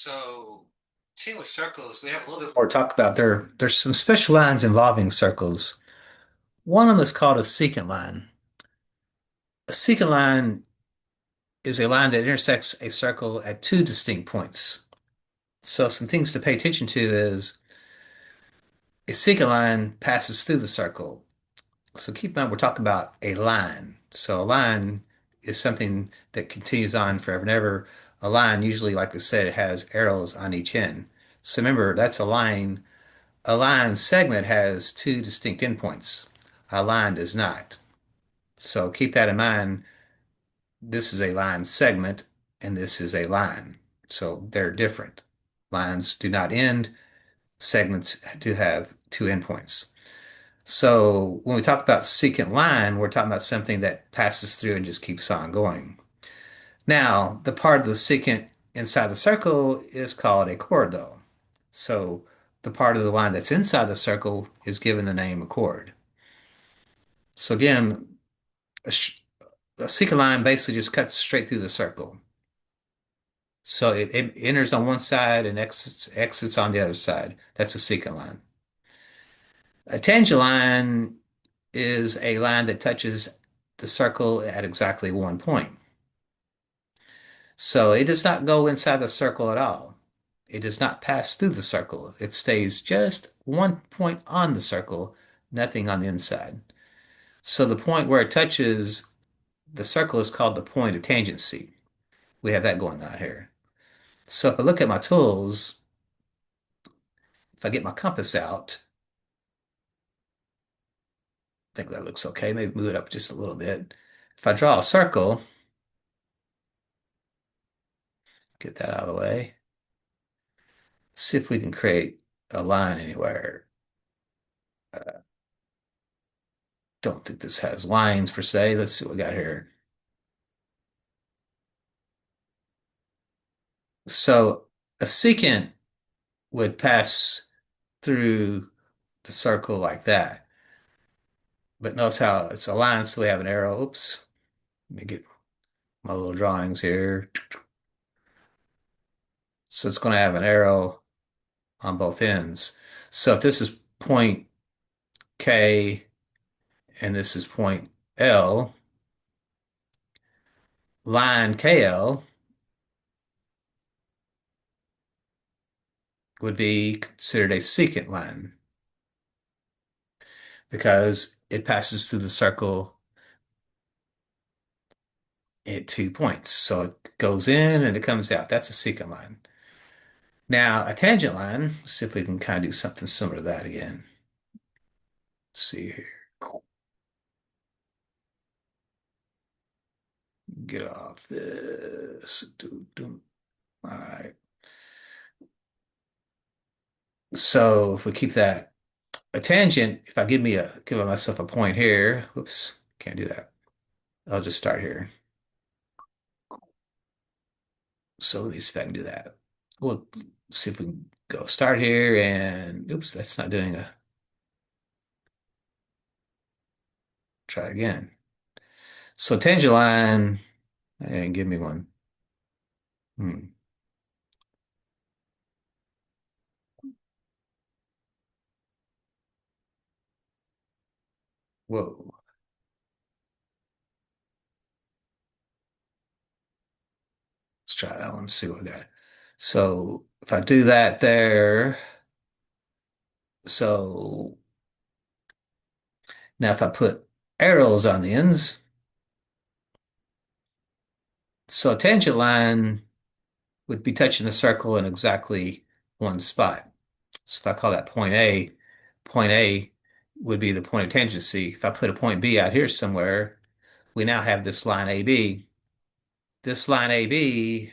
So, with circles, we have a little bit more to talk about. There's some special lines involving circles. One of them is called a secant line. A secant line is a line that intersects a circle at two distinct points. So, some things to pay attention to is a secant line passes through the circle. So, keep in mind we're talking about a line. So, a line is something that continues on forever and ever. A line, usually, like I said, it has arrows on each end. So, remember, that's a line. A line segment has two distinct endpoints. A line does not. So keep that in mind. This is a line segment and this is a line. So they're different. Lines do not end. Segments do have two endpoints. So when we talk about secant line, we're talking about something that passes through and just keeps on going. Now, the part of the secant inside the circle is called a chord, though. So the part of the line that's inside the circle is given the name a chord. So again, a, a secant line basically just cuts straight through the circle. So it enters on one side and exits on the other side. That's a secant line. A tangent line is a line that touches the circle at exactly one point. So it does not go inside the circle at all. It does not pass through the circle. It stays just one point on the circle, nothing on the inside. So the point where it touches the circle is called the point of tangency. We have that going on here. So if I look at my tools, if I get my compass out, I think that looks okay. Maybe move it up just a little bit. If I draw a circle, get that out of the way. See if we can create a line anywhere. Don't think this has lines per se. Let's see what we got here. So a secant would pass through the circle like that. But notice how it's a line, so we have an arrow. Oops. Let me get my little drawings here. So it's going to have an arrow on both ends. So if this is point K and this is point L, line KL would be considered a secant line because it passes through the circle at 2 points. So it goes in and it comes out. That's a secant line. Now, a tangent line, let's see if we can kind of do something similar to that again. Let's see here. Get off this. All right. So if we keep that a tangent, if I give myself a point here, whoops, can't do that. I'll just start here. So let me see if I can do that. We'll see if we can go start here and oops, that's not doing a try again. So tangent line, and give me one. Hmm. Whoa. Let's try that one, see what we got. So if I do that there, so now if I put arrows on the ends, so a tangent line would be touching the circle in exactly one spot. So if I call that point A would be the point of tangency. If I put a point B out here somewhere, we now have this line AB. This line AB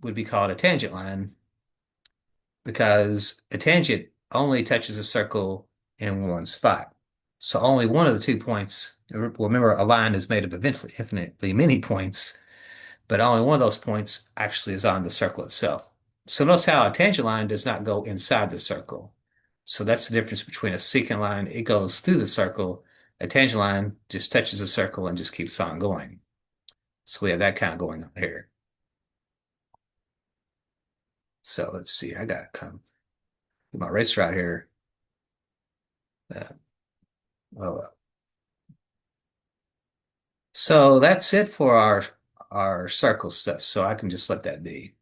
would be called a tangent line because a tangent only touches a circle in one spot. So only one of the 2 points, remember a line is made up of infinitely many points, but only one of those points actually is on the circle itself. So notice how a tangent line does not go inside the circle. So that's the difference between a secant line. It goes through the circle. A tangent line just touches the circle and just keeps on going. So we have that kind of going on here. So let's see. I got come get my eraser out here. Uh, oh, well. So that's it for our circle stuff. So I can just let that be.